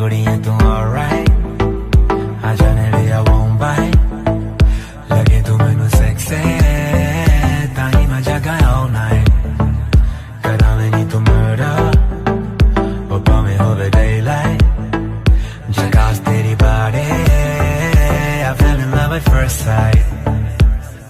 कुड़ियां तू alright आ जाने दे I won't bite लगे तू मैनू sexy ताही मैं जगाया all night करा मैनी तू murder वो भावें होवे daylight जगास तेरी body I fell in love at first sight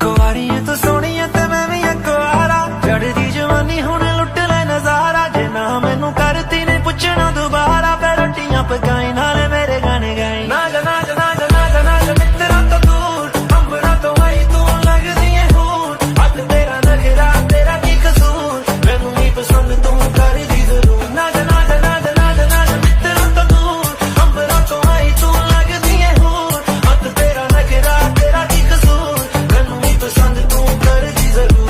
कुआरी है तू सोनी है ते मैं भी कुआरा चढ़दी जवानी हुण लुट ले नजारा जे ना मैनू करती ने पुछना दोबारा फिर रोटियां पकाई नाले मेरे गाने गाई ना जा ना जा ना जा ना जा ना जा मित्रा तो दूर अंबरा तो आई तू लगदी है हूर हक तेरा नखरा तेरा की कसूर मैनू नहीं पसंद तू कर दी जरूर ना जा ना जा ना जा ना जा ना जा मित्रा तो दूर अंबरा तो आई तू लगदी है हूर हक तेरा नखरा तेरा की कसूर मैनू नहीं पसंद तू कर दी जरूर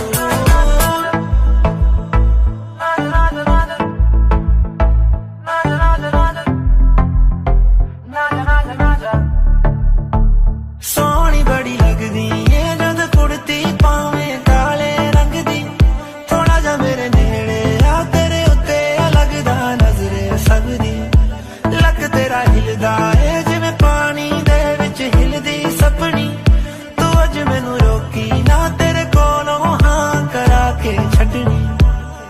सोहनी बड़ी लगदी है जद कुड़ती पावें काले रंग दी थोड़ा जा मेरे नेड़े आ तेरे उत्ते लगदा नजरे सकदी लक तेरा हिलदा है जिवें पानी दे विच हिलदी सपनी तू अज मैनू रोकी ना तेरे कोलों हां करा के छड्डनी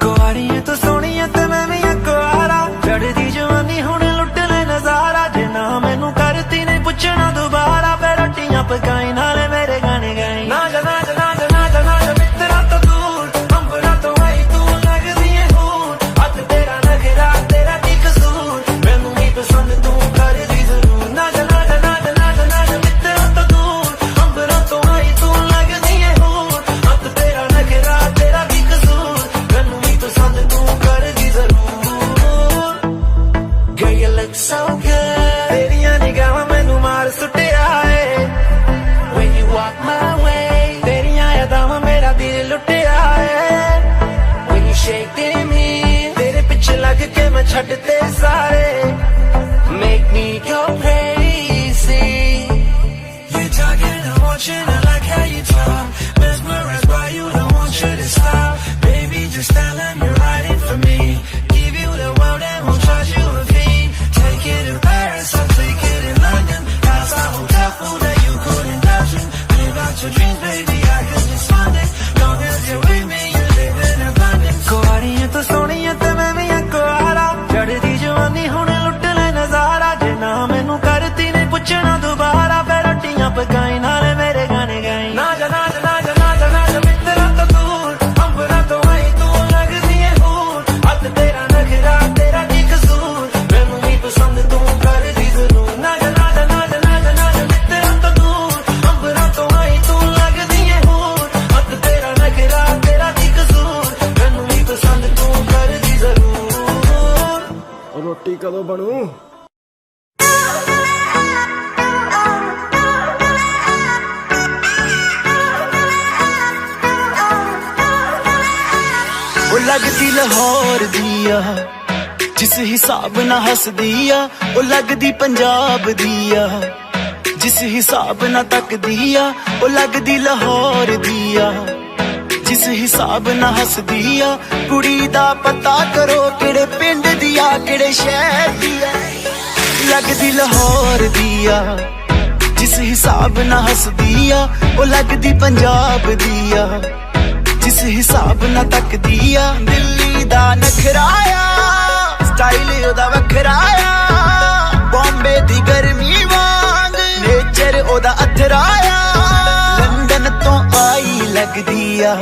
कुआरी है तू सोहनी है ते मैं भी कुआरा चढ़दी जवानी हुण लुट ले नजारा जे ना मैनू करती ने पुछना दोबारा फिर रोटियां पकाई नाले मेरे गाने गाई ना जा ना जा ना जा ना जा ना जा मित्रा तो दूर अंबरा तो आई तू लगदी है हूर हक तेरा नखरा तेरा की कसूर मैनू नहीं पसंद तू कर दी जरूर ना जा ना जा ना जा ना जा ना जा मित्रा तो दूर अंबरा तो आई तू लगदी है हूर हक तेरा नखरा तेरा की कसूर मैनू नहीं पसंद तू कर दी जरूर Girl you look so good तेरियां निगाहां मैनू मार सुटिया है When you walk my way तेरियां यादां मेरा दिल लुटिया है When you shake me तेरे पिछे लग के मैं छड्डते सारे Make me go crazy You're talking I'm watching I like how you talk Mesmerized by you don't want you to stop Baby just tell them you're riding for me Give you the world and won't charge you a fee Take it to Paris, I'll take it in London House a hotel food that you couldn't imagine Live out your dreams, baby, I could just fund it Long as you're with me, you live in abundance कुआरी है तू सोहनी है ते मैं भी कुआरा चढ़दी जवानी हुण लुट ले नजारा जे ना मैनू करती ने पुछना दोबारा फिर रोटियां पकाई नाले मेरे गाने गाई ना जा ना जा ना जा ना जा ना जा मित्रा तो दूर अंबरा तो आई तू लगदी है हूर हक तेरा नखरा तेरा की कसूर मैनू नहीं पसंद तू कर दी जरूर ना जा ना जा ना जा ना जा ना जा मित्रा तो दूर अंबरा तो आई तू लगदी है हूर हक तेरा नखरा तेरा की कसूर मैनू नहीं पसंद तू कर दी जरूर ਰੋਟੀ ਕਦੋਂ ਬਣੂ ਉਹ ਲੱਗਦੀ ਲਾਹੌਰ ਦੀ ਆ ਜਿਸ ਹਿਸਾਬ ਨਾਲ ਹੱਸਦੀ ਆ ਉਹ ਲੱਗਦੀ ਪੰਜਾਬ ਦੀ ਆ ਜਿਸ ਹਿਸਾਬ ਨਾਲ ਤੱਕਦੀ ਆ ਉਹ ਲੱਗਦੀ ਲਾਹੌਰ ਦੀ ਆ ਜਿਸ ਹਿਸਾਬ ਨਾਲ ਹੱਸਦੀ ਆ ਕੁੜੀ ਦਾ ਪਤਾ ਕਰੋ ਕਿਹੜੇ ਪਿੰਡ ਦੀ ਆ ਕਿਹੜੇ ਸ਼ਹਿਰ ਦੀ ਆ ਲੱਗਦੀ ਲਾਹੌਰ ਦੀ ਆ ਜਿਸ ਹਿਸਾਬ ਨਾਲ ਹੱਸਦੀ ਆ ਉਹ ਲੱਗਦੀ ਪੰਜਾਬ ਦੀ ਆ ਜਿਸ ਹਿਸਾਬ ਨਾਲ ਤੱਕਦੀ ਆ ਦਿੱਲੀ ਦਾ ਨਖਰਾ ਆ ਸਟਾਈਲ ਉਹਦਾ ਵੱਖਰਾ ਆ ਬੰਬੇ ਦੀ ਗਰਮੀ ਵਾਂਗ ਨੇਚਰ ਉਹਦਾ ਅਥਰਾ ਆ ਲੰਡਨ ਤੋਂ ਆਈ ਲੱਗਦੀ ਆ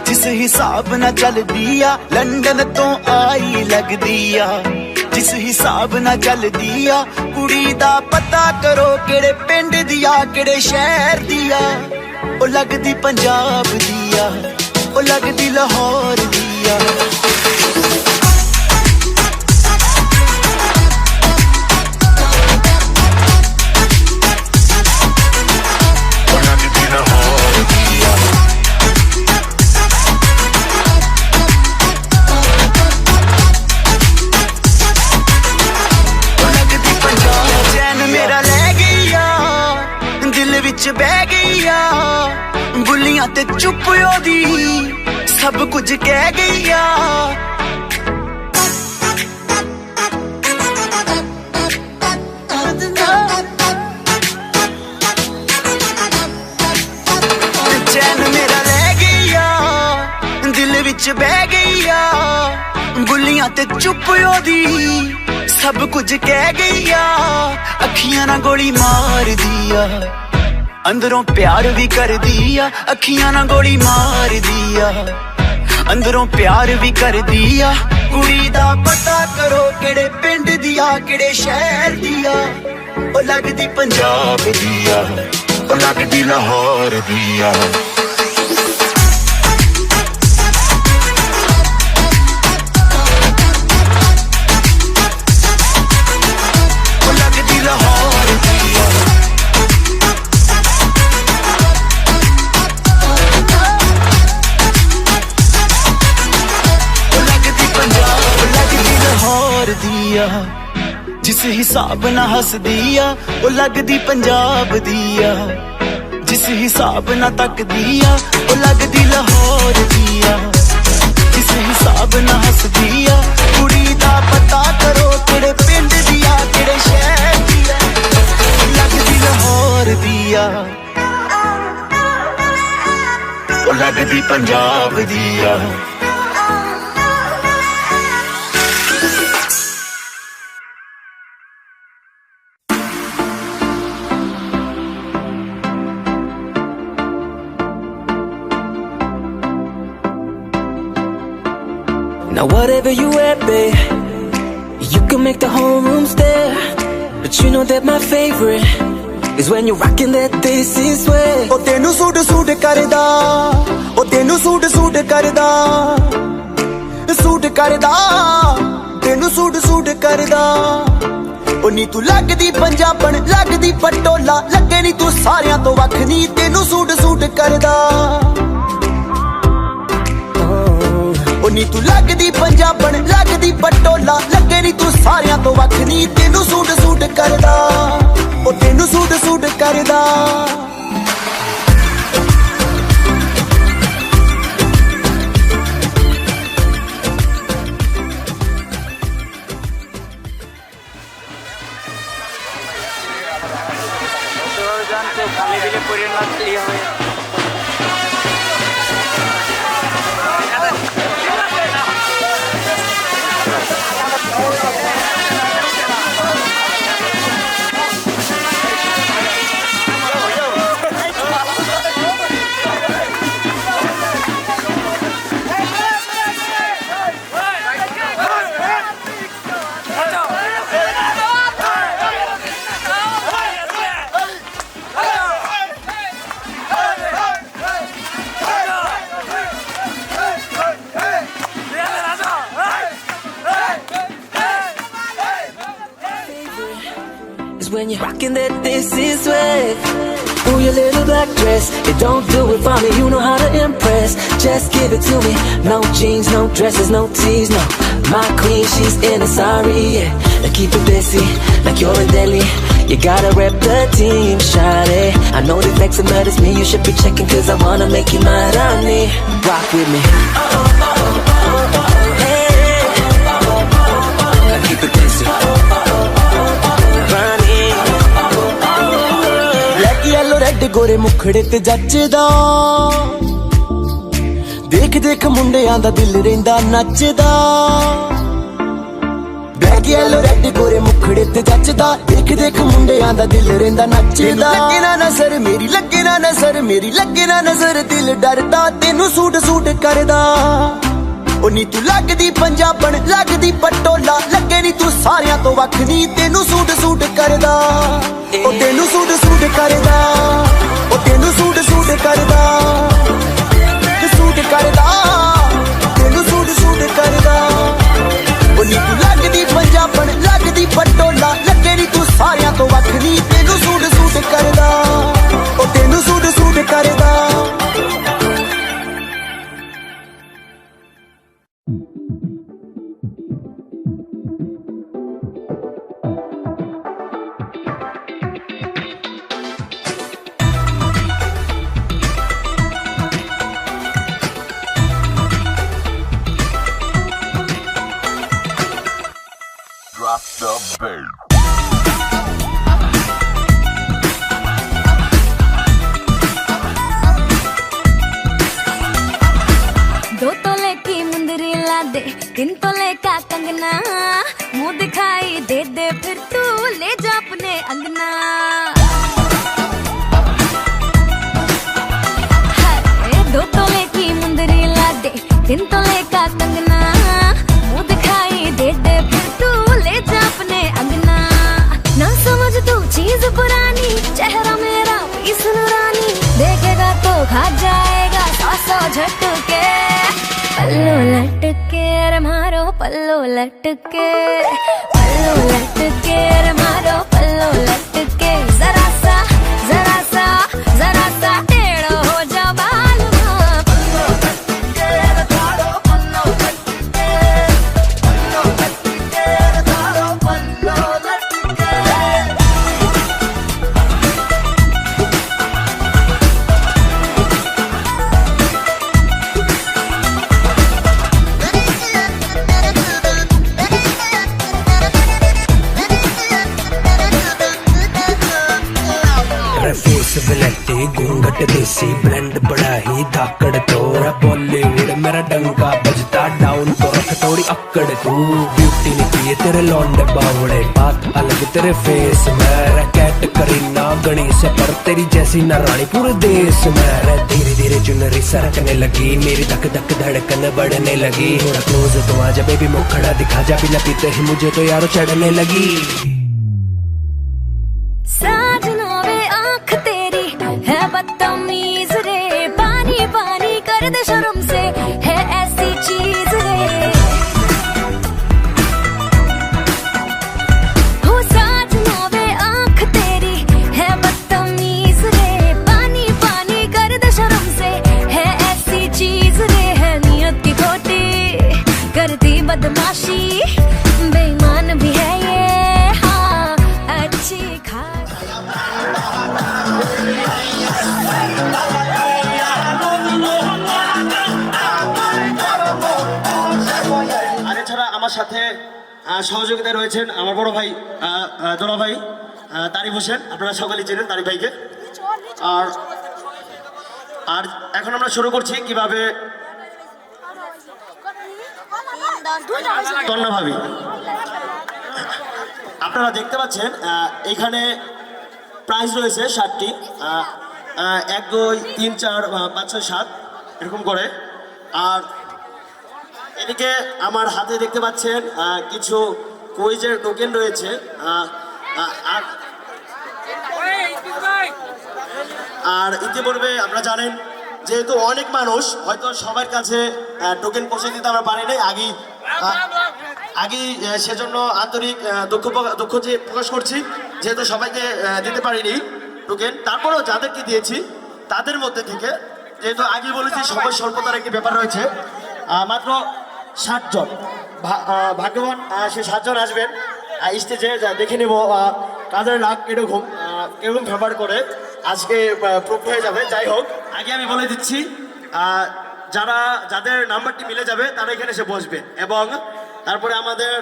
ਜਿਸ ਹਿਸਾਬ ਨਾਲ ਚੱਲਦੀ ਆ ਲੰਡਨ ਤੋਂ ਆਈ ਲੱਗਦੀ ਆ ਜਿਸ ਹਿਸਾਬ ਨਾਲ ਚੱਲਦੀ ਆ ਕੁੜੀ ਦਾ ਪਤਾ ਕਰੋ ਕਿਹੜੇ ਪਿੰਡ ਦੀ ਆ ਕਿਹੜੇ ਸ਼ਹਿਰ ਦੀ ਆ ਉਹ ਲੱਗਦੀ ਪੰਜਾਬ ਦੀ ਆ ਉਹ ਲੱਗਦੀ ਲਾਹੌਰ ਦੀ ਆ ਬਹਿ ਗਈ ਆ ਬੁੱਲੀਆਂ ਤੇ ਚੁੱਪ ਉਹਦੀ ਸਭ ਕੁਝ ਕਹਿ ਗਈ ਆ च बह गई आ गुलियां ते चुप ओदी सब कुछ कह गई आ अखियां ना गोली मार दिया अंदरों प्यार भी कर दिया अखियां ना गोली मार दिया अंदरों प्यार भी कर दिया कुड़ी दा पता करो केड़े पिंड दिया केड़े शहर दिया ओ लगदी पंजाब दिया ओ लगदी लाहौर दिया जिस हिसाब ना हस दिया वो लगदी पंजाब दिया जिस हिसाब ना तक दिया वो लगदी लाहौर दिया जिस हिसाब ना हस दिया कुड़ी दा पता करो केड़े पिंड दिया केड़े शहर दिया लगदी लाहौर दिया वो लगदी पंजाब दिया Now whatever you at, babe, you can make the whole room stare. But you know that my favorite is when you're rocking that this is way. O tenu suit suit karda, o tenu suit karda, suit karda, tenu suit karda. O नी तू लगदी पंजाबन लगदी पटोला लगे नी तू सारियां तो वख नी तेनू suit करदा ओ नी तू लगदी पंजाबन लगदी पटोला लगे नी तू सारियां तो वख नी तेनू सूट करदा ओ तेनू सूट करदा When you're rocking that this is way. Ooh, your little black dress, it don't do it for me, you know how to impress. Just give it to me, no jeans, no dresses, no tees, no. My queen, she's in a sorry, yeah. Now keep it busy, like you're in Delhi. You gotta rep the team, shawty. I know the next matters me, you should be checking cause I wanna make you my Rani. Rock with me. Hey. Now keep it busy. Yellow red ਗੋਰੇ ਮੁਖੜੇ ਤੇ ਜੱਚਦਾ ਦੇਖ ਦੇਖ ਮੁੰਡਿਆਂ ਦਾ ਦਿਲ ਰਹਿੰਦਾ ਨੱਚਦਾ black yellow red ਗੋਰੇ ਮੁਖੜੇ ਤੇ ਜੱਚਦਾ ਦੇਖ ਦੇਖ ਮੁੰਡਿਆਂ ਦਾ ਦਿਲ ਰਹਿੰਦਾ ਨੱਚਦਾ ਲੱਗੇ ਨਾ ਨਜ਼ਰ ਮੇਰੀ ਲੱਗੇ ਨਾ ਨਜ਼ਰ ਮੇਰੀ ਲੱਗੇ ਨਾ ਨਜ਼ਰ ਦਿਲ ਡਰਦਾ ਤੈਨੂੰ सूट ਕਰਦਾ ਉਹ ਨੀ ਤੂੰ ਲੱਗਦੀ ਪੰਜਾਬਣ ਲੱਗਦੀ ਪਟੋਲਾ ਲੱਗੇ ਨੀ ਤੂੰ ਸਾਰਿਆਂ ਤੋਂ ਵੱਖ ਨੀ ਤੈਨੂੰ सूट ਕਰਦਾ ਉਹ ਤੈਨੂੰ सूट ਕਰਦਾ ਉਹ ਤੈਨੂੰ सूट ਕਰਦਾ सूट ਕਰਦਾ ਤੈਨੂੰ सूट ਕਰਦਾ ਉਹ ਨੀ ਤੂੰ ਲੱਗਦੀ ਪੰਜਾਬਣ ਲੱਗਦੀ ਪਟੋਲਾ ਲੱਗੇ ਨੀ ਤੂੰ ਸਾਰਿਆਂ ਤੋਂ ਵੱਖ ਨੀ ਤੈਨੂੰ सूट ਕਰਦਾ ਉਹ ਤੈਨੂੰ सूट ਕਰਦਾ दो तोले की दे 3 तोले का कंगना, मुंह दिखाई दे दे फिर तू ले जा अपने अंगना। हाय 2 तोले की मुंदरी ला दे 3 तोले का कंगना, मुंह दिखाई दे दे फिर तू ले जा अपने अंगना। ना समझ तू चीज पुरानी, चेहरा मेरा पीस नूरानी, देखेगा तो खा जाएगा 100 झटके। पल्लो लटके रे मारो पल्लो लटके, पल्लो लटके रे मारो पल्लो लटके। जरा सा टेढ़ो हो जा बालमा, पल्लो लटके रे मारो पल्लो लटके, पल्लो लटके रे मारो पल्लो लटके। फेस वैलेटी घूंघट देसी ब्लेंड बड़ा ही धाकड़ तोरा, बॉलीवुड मेरा डंका बजता डाउन तो रख थोड़ी अक्कड़ तू। ब्यूटी निकली है तेरे लौंडे बावड़े, बात अलग तेरे फेस में, कैट करीना गणेश पर तेरी जैसी न रानी पूरे देश में। धीरे धीरे चुनरी सरकने लगी, मेरी धक धक धड़कन बढ़ने लगी। थोड़ा क्लोज तो आजा बेबी मुखड़ा दिखा जा, बिना पीते ही मुझे तो यारो चढ़ने लगी। साजना वे आँख तेरी है बदतमीज रे, पानी पानी कर दे शर्म से है ऐसी चीज रे। हो साजना वे आँख तेरी है बदतमीज रे, पानी पानी कर दे शर्म से है ऐसी चीज रे। है नियत की खोटी करती बदमाशी, बेईमान भी है ये हाँ अच्छी खा। আর এছাড়া আমার সাথে সহযোগিতায় রয়েছেন আমার বড় ভাই দোলা ভাই তারিফ হোসেন, আপনারা সকলেই চেনেন তারিফ ভাইকে। আর আর এখন আমরা শুরু করছি কিভাবে তন্না ভাবি। আপনারা দেখতে পাচ্ছেন এখানে প্রাইস রয়েছে 7টি, 1 2 3 4 5 6 7 এরকম করে। আর এদিকে আমার হাতে দেখতে পাচ্ছেন কিছু কুইজের টোকেন রয়েছে। আর ইতিপূর্বে আপনারা জানেন যেহেতু অনেক মানুষ হয়তো সবার কাছে টোকেন পৌঁছে দিতে আমরা পারি নাই আগেই সেজন্য আন্তরিক দুঃখ যে প্রকাশ করছি, যেহেতু সবাইকে দিতে পারিনি টোকেন। তারপরেও যাদেরকে দিয়েছি তাদের মধ্যে থেকে, যেহেতু আগে বলেছি সময় স্বল্পতার একটি ব্যাপার রয়েছে, মাত্র 60 জন ভাগ্যবান সে 7 জন আসবেন স্টেজে। দেখে নেব কাদের লাখ কিরকম ফেভার করে আজকে প্রুফ হয়ে যাবে। যাই হোক, আগে আমি বলে দিচ্ছি যাদের নাম্বারটি মিলে যাবে তারা এখানে এসে বসবেন, এবং তারপরে আমাদের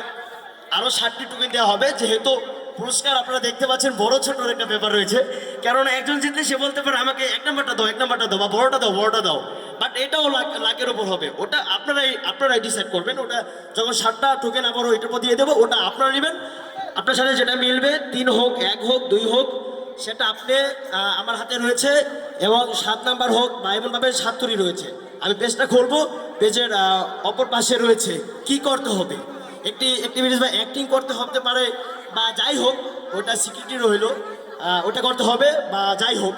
আরও 60টি টোকেন দেওয়া হবে। যেহেতু পুরস্কার আপনারা দেখতে পাচ্ছেন বড় ছোটোর একটা ব্যাপার রয়েছে, কারণ একজন জিতলে সে বলতে পারে আমাকে 1 নাম্বারটা দাও, 1 নাম্বারটা দাও, বা বড়টা দাও। বাট এটাও লাখের ওপর হবে, ওটা আপনারাই ডিসাইড করবেন। ওটা যখন 7টা টোকেন আবারও এটার উপর দিয়ে দেবো, ওটা আপনারা নেবেন। আপনার সাথে যেটা মিলবে 3 হোক 1 হোক 2 হোক সেটা আপনি আমার হাতে রয়েছে, এবং 7 নাম্বার হোক বা এমনভাবে 7 রয়েছে। আমি পেজটা খুলবো, পেজের অপর পাশে রয়েছে কি করতে হবে, একটি অ্যাক্টিভিটিস বা অ্যাক্টিং করতে হতে পারে, বা যাই হোক ওটা সিকিউরিটি রইলো, ওটা করতে হবে বা যাই হোক।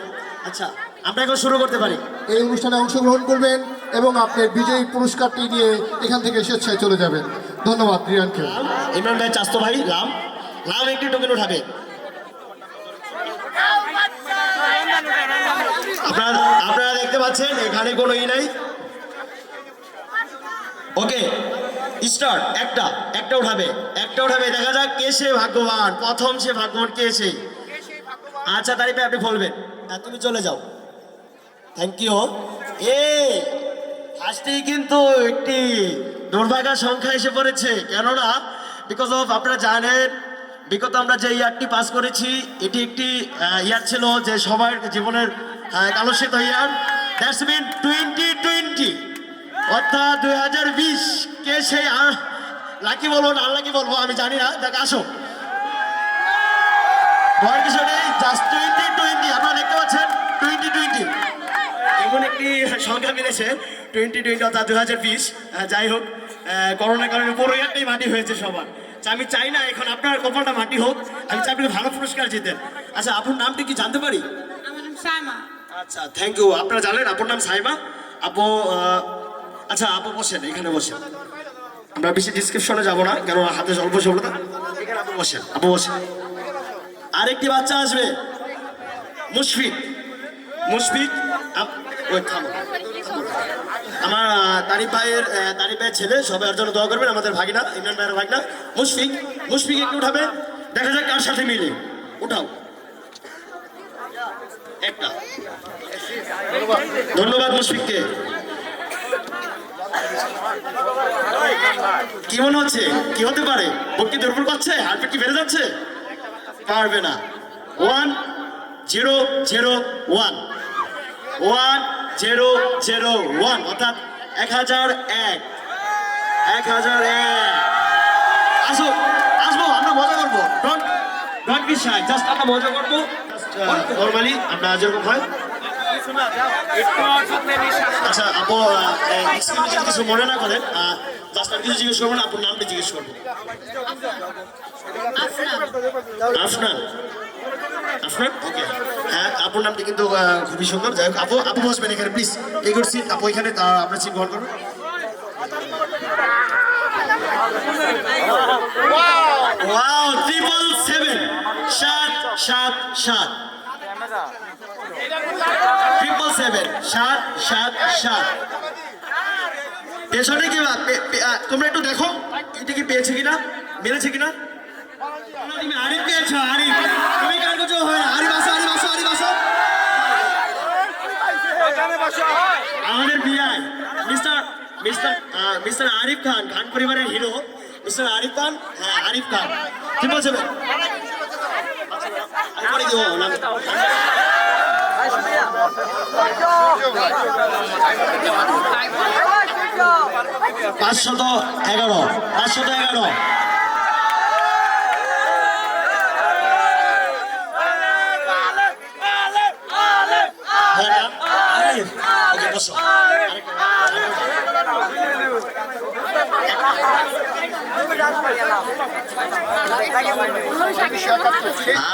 আচ্ছা, আমরা এখন শুরু করতে পারি। এই অনুষ্ঠানে অংশগ্রহণ করবেন এবং আপনার বিজয়ী পুরস্কারটি নিয়ে এখান থেকে স্বেচ্ছায় চলে যাবেন। ধন্যবাদ রিয়ানকে। ইমরান ভাই, চাস্তো ভাই, লাম একটি টোকেন উঠাবে। আপনারা দেখতে পাচ্ছেন এখানে কোনো নাই। ওকে, স্টার্ট। একটা উঠাবে, দেখা যাক কে সে ভাগ্যবান, প্রথম সে ভাগ্যবান কে সে। আচ্ছা তারিফে আপনি বলবেন, তুমি চলে যাও। Thank you. ফার্স্টেই কিন্তু একটি দুর্ভাগ্যের সংখ্যা এসে পড়েছে, কেননা বিকজ অফ আপনারা জানেন বিগত আমরা যে ইয়ারটি পাস করেছি এটি একটি ইয়ার ছিল যে সবার জীবনের কালস্যিত ইয়ার, দ্যাটস মিন 2020। অর্থাৎ 2020 কে সেই লাকি বলবো না আনলাকি বলবো আমি জানি না, দেখ আসো ভয়ের কিছু নেই, জাস্ট 2020 আপনারা দেখতে পাচ্ছেন 2020 এমন একটি সংখ্যা মিলেছে 2020 অর্থাৎ 2020। যাই হোক করোনার কারণে পুরো একটাই মাটি হয়েছে সবার। আমি চাই না এখন আপনার কপালটা মাটি হোক, আমি চাই আপনি ভালো পুরস্কার জিতেন। আচ্ছা আপনার নামটি কি জানতে পারি? আমার নাম সাইমা। আচ্ছা থ্যাংক ইউ। আপনারা জানেন আপনার নাম সাইমা আপু। আচ্ছা আপু বসেন, এখানে বসেন, আমরা বেশি ডিসক্রিপশনে যাব না কারণ হাতে অল্প সফলতা। এখানে আপু বসেন, আপু বসেন। আরেকটি বাচ্চা আসবে মুশফিক। মুশফিক ওই থামো, আমার তারিফ ভাইয়ের ছেলে, সবাই ওর জন্য দোয়া করবেন, আমাদের ভাগিনা ইমরান ভাইয়ের ভাগিনা মুশফিক। মুশফিক একটু উঠাবে, দেখা যাক কার সাথে মিলে। উঠাও একটা। ধন্যবাদ মুশফিককে। কি মনে হচ্ছে কি হতে পারে? বুক কি দুর্বল করছে? হার্টবিট কি বেড়ে যাচ্ছে? পারবে না। 1001 1001 অর্থাৎ 1001 1001। আসো আসবো, আমরা মজা করবো। ডোন্ট বি শাই, জাস্ট আমরা মজা করবো নরমালি, আমরা যেরকম হয়। আচ্ছা আপু কিছু মনে না করেন, জাস্ট আমি কিছু জিজ্ঞেস করবো না, আপনার নামটা জিজ্ঞেস করবো। আফনান। আফনান ওকে। হ্যাঁ আপুর নামটি কিন্তু খুবই সুন্দর। যাই হোক আপু, আপু বসবেন এখানে প্লিজ। এই গুড সিট আপু এখানে, আপনার সিট গ্রহণ করবেন। ওয়াও 777 777 777। পেছনে কি তোমরা একটু দেখো এটা কি পেয়েছে কিনা, মেরেছে কিনা। তুমি আরিফ পেয়েছো, আরিফ তুমি কার কাছে হয়? আরিফ আসো, আরিফ আসো, আরিফ আসো। আমাদের বিআই মিস্টার আরিফ খান, খান পরিবারের হিরো মিস্টার আরিফ খান। হ্যাঁ আরিফ খান, কি বলছে? 511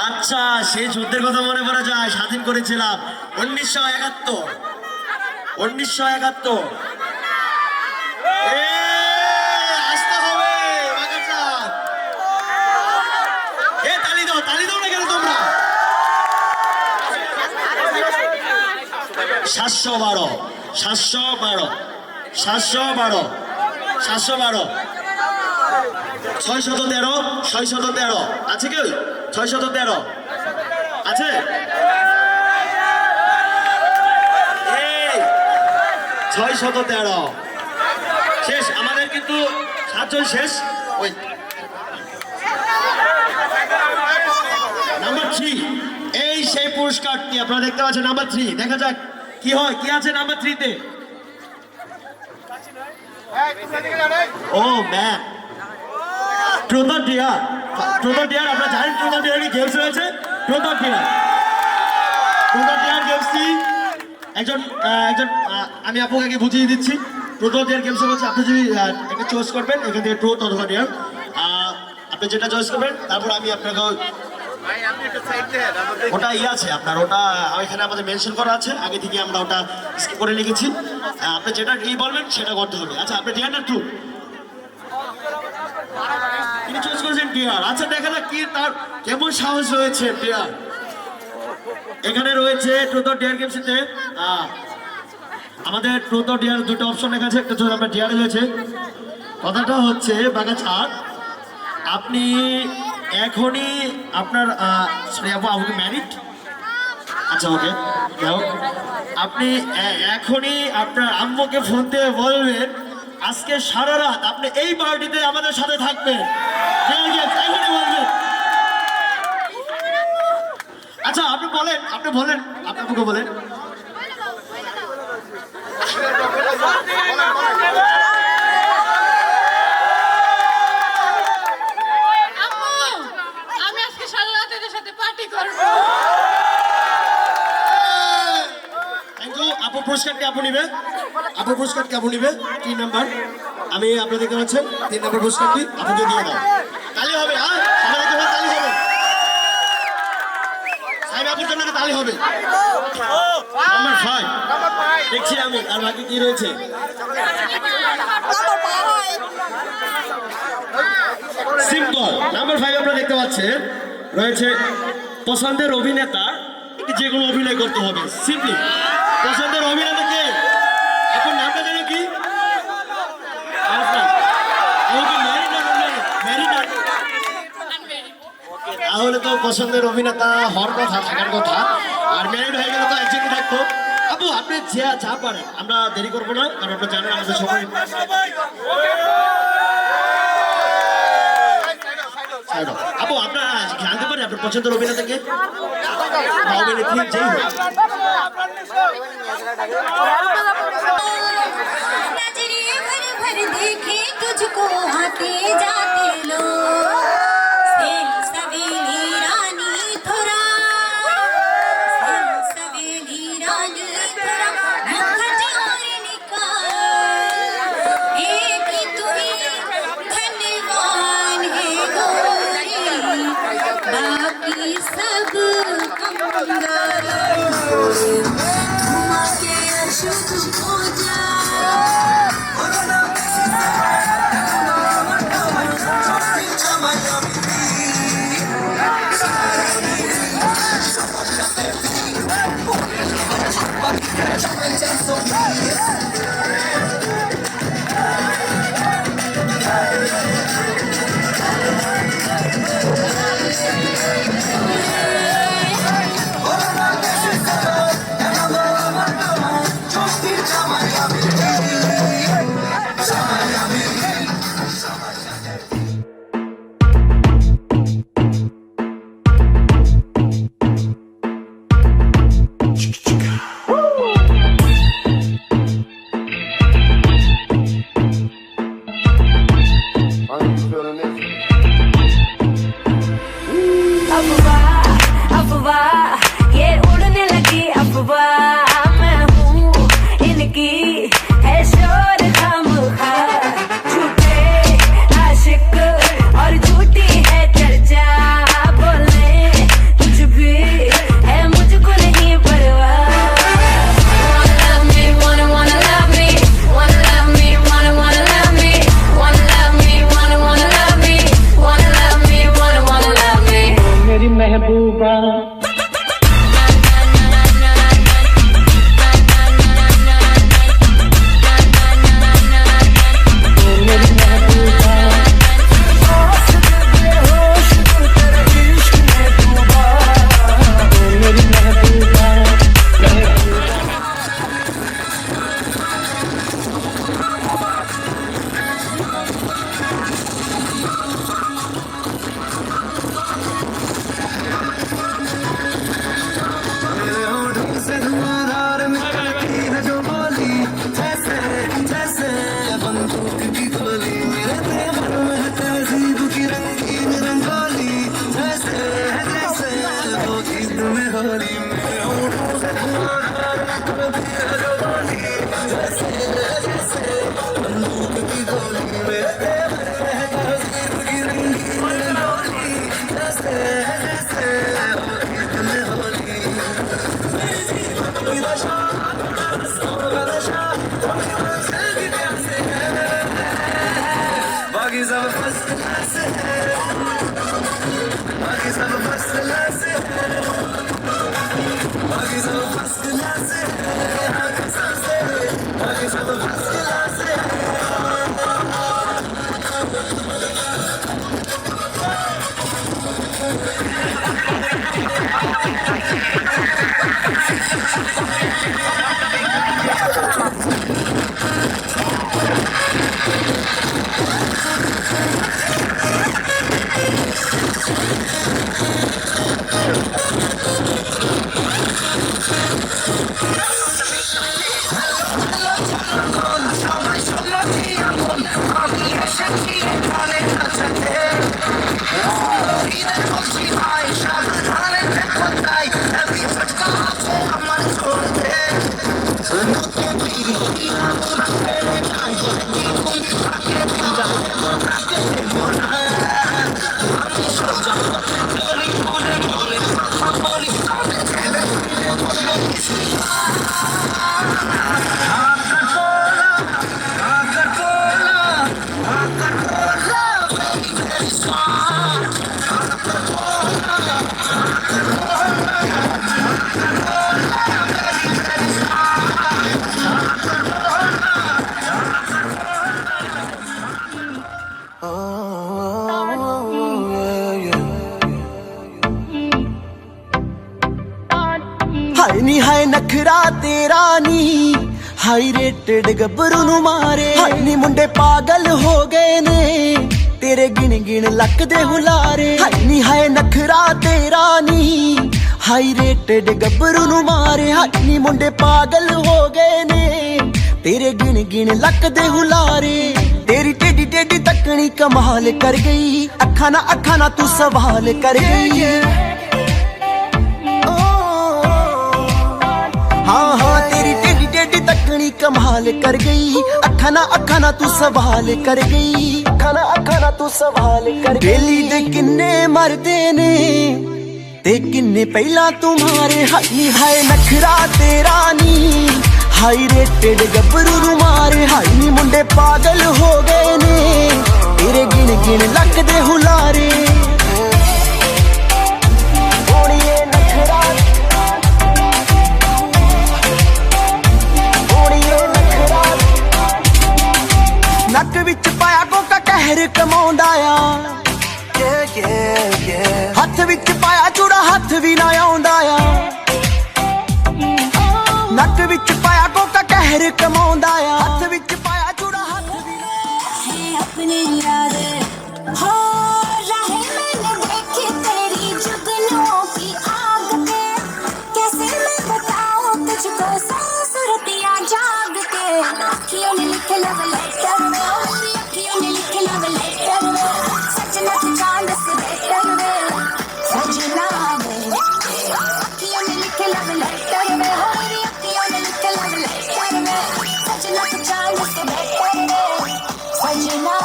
আচ্ছা সেই যুদ্ধের কথা মনে পড়ে যায়, স্বাধীন করেছিলাম 1971। আসতে হবে বাগাচা। তালি দাও না কেন তোমরা? 712 613 613 আছে কেউ? 613 আছে? 613 শেষ। আমাদের কিন্তু 7 জন শেষ। ওই নাম্বার 3, এই সেই পুরস্কারটি আপনারা দেখতে পাচ্ছেন। নাম্বার 3, দেখা যাক কি হয়, কি আছে নাম্বার 3 তে। ও ম্যাম ট্রুথ অর ডেয়ার। আপনারা জানেন ট্রুথ অর ডেয়ার কি গেমস রয়েছে? ট্রুথ অর ডেয়ার গেমসটি একজন আমি আপনাকে বুঝিয়ে দিচ্ছি। ট্রুথ অর ডেয়ার গেমস হচ্ছে আপনি যদি একটা চয়েস করবেন এখান থেকে ট্রুথ অথবা ডেয়ার, আপনি যেটা চয়েস করবেন তারপর আমি আপনাকে ওটা আছে আপনার, ওটা এখানে আমাদের মেনশন করা আছে আগে থেকে, আমরা ওটা স্কিপ করে লিখেছি। আপনি যেটা বলবেন সেটা করতে হবে। আচ্ছা আপনি ডেয়ার না ট্রুথ? তিনি চয়েস করেছেন ডেয়ার। আচ্ছা দেখা যাক কি তার কেমন সাহস রয়েছে ডেয়ার। এখানে রয়েছে ট্রুথ অর ডেয়ার গেমসে আমাদের ট্রুথ অর ডেয়ার দুটো অপশন লেখা আছে। একটা যদি আপনার ডেয়ার রয়েছে, কথাটা হচ্ছে বাগাছা আপনি এখনই আপনার সরি আপু আমাকে ম্যারিড। আচ্ছা ওকে আপনি এখনই আপনার আম্মুকে ফোন দিয়ে বলবেন আজকে সারা রাত আপনি এই পার্টিতে আমাদের সাথে থাকবেন। এখনই বলবেন। আচ্ছা আপনি বলেন, আপনার আপুকে বলেন। আমি আজকে সারা রাত এদের সাথে পার্টি করব। Thank you. আপু পুরস্কারটি আপু নিবে, আপু পুরস্কারটি আপু নিবে 3 নাম্বার। আমি আপনি দেখতে পাচ্ছেন 3 নাম্বার পুরস্কারটি আপুকে দিয়ে দাও। তালি হবে, হ্যাঁ সবাই দেখতে পাবেন, তালি হবে। সাহেব আপুর জন্য তালি হবে। নাম্বার 5 দেখছি আমি, আর বাকি কি রয়েছে? সিম্পল। নাম্বার 5 আপনারা দেখতে পাচ্ছেন রয়েছে পছন্দের অভিনেতা, যে কোনো অভিনয় করতে হবে। সিম্পলি পছন্দের অভিনেতা কে? আপনার নামটা যেন কি? তাহলে তো পছন্দের অভিনেতা হওয়ার কথা, থাকার কথা, আর ম্যারিড হয়ে গেলে তো একজনই থাকতো। আপু আপনি যা পারেন, আমরা দেরি করবো না, কারণ আপনি জানেন আমাদের সময়। আপু আপনার জানতে পারি আপনার পছন্দের অভিনেতাকে বা অভিনেত্রী যেই হোক। नजरिए भर भर देखे तुझको आते जाते लोग सवेली रानी थोड़ा सवेली रानी थोड़ा मुखट और निकाल एक तू ही धन्यवान है गोरी बाकी सब कंगाल घुमा के अशुभ हो जा अफवाह ये उड़ने लगी अफवाह मैं हूँ इनकी है शोर खामखा झूठे आशिक और झूठी है चर्चा बोले कुछ भी है मुझको नहीं परवाह wanna love me wanna love me wanna love me wanna love me wanna love me wanna love me wanna love me मेरी महबूबा ਹਾਏ ਨੀ ਹਾਏ ਨਖਰਾ ਤੇਰਾ ਨੀ ਹਾਈ ਰੇਟਡ ਗੱਭਰੂ ਨੂੰ ਮਾਰੇ ਹਾਏ ਨੀ ਮੁੰਡੇ ਪਾਗਲ ਹੋ ਗਏ ਨੇ ਤੇਰੇ ਗਿਣ ਗਿਣ ਲੱਕ ਦੇ ਹੁਲਾਰੇ ਹਾਏ ਨੀ ਹਾਏ ਨਖਰਾ ਤੇਰਾ ਨੀ ਹਾਈ ਰੇਟਡ ਗੱਭਰੂ ਨੂੰ ਮਾਰੇ ਹਾਏ ਨੀ ਮੁੰਡੇ ਪਾਗਲ ਹੋ ਗਏ ਨੇ ਤੇਰੇ ਗਿਣ ਗਿਣ ਲੱਕ ਦੇ ਹੁਲਾਰੇ ਤੇਰੀ ਟੇਡੀ ਟੇਡੀ ਤੱਕਣੀ ਕਮਾਲ ਕਰ ਗਈ ਅੱਖਾਂ ਨਾ ਤੂੰ ਸਵਾਲ ਕਰ ਗਈ हाँ हाँ तेरी टेडी टेडी तकनी कमाल कर गई अखा ना तू सवाल कर गई अखा ना तू सवाल कर गई बेली दे किन्ने मरदे ने ते किन्ने पहला तुम्हारे हाई हाय नखरा तेरा नी हाई रेटेड गब्बरू नु मारे हाई नी मुंडे पागल हो गए ने तेरे गिन गिन लक दे हुलारे ਨੱਕ ਵਿੱਚ ਪਾਇਆ ਕੋਕਾ ਕਹਿਰ ਕਮਾਉਂਦਾ ਆ ਹੱਥ ਵਿੱਚ ਪਾਇਆ ਚੂੜਾ ਹੱਥ ਵੀ ਨਾ ਆਉਂਦਾ ਆ ਨੱਕ ਵਿੱਚ ਪਾਇਆ ਕੋਕਾ ਕਹਿਰ ਕਮਾਉਂਦਾ ਆ ਹੱਥ ਵਿੱਚ ਪਾਇਆ ਚੂੜਾ ਹੱਥ ਵੀ ਨਾ अपने याद हो रहे मैंने देखी तेरी जुगनों की आग पे कैसे मैं बताऊं तुझको सौ सुरतियां जाग के अखियों ने लिखे लव लेटर में अखियों ने लिखे लव लेटर में सजना तू चांद से बेहतर में सजना अखियों ने लिखे लव लेटर में अखियों ने लिखे लव लेटर में सजना तू चांद से बेहतर में सजना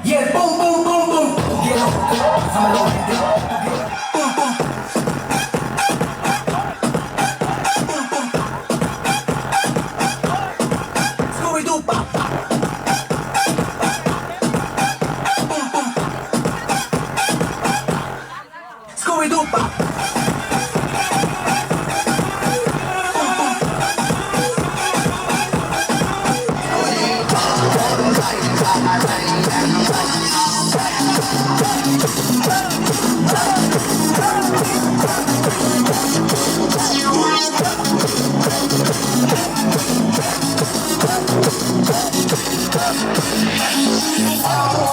Yeah, boom, boom, boom, boom. Get up, I'm alone. Boom, boom. Scooby-Doo, pop. Boom, boom. Scooby-Doo, pop. Oh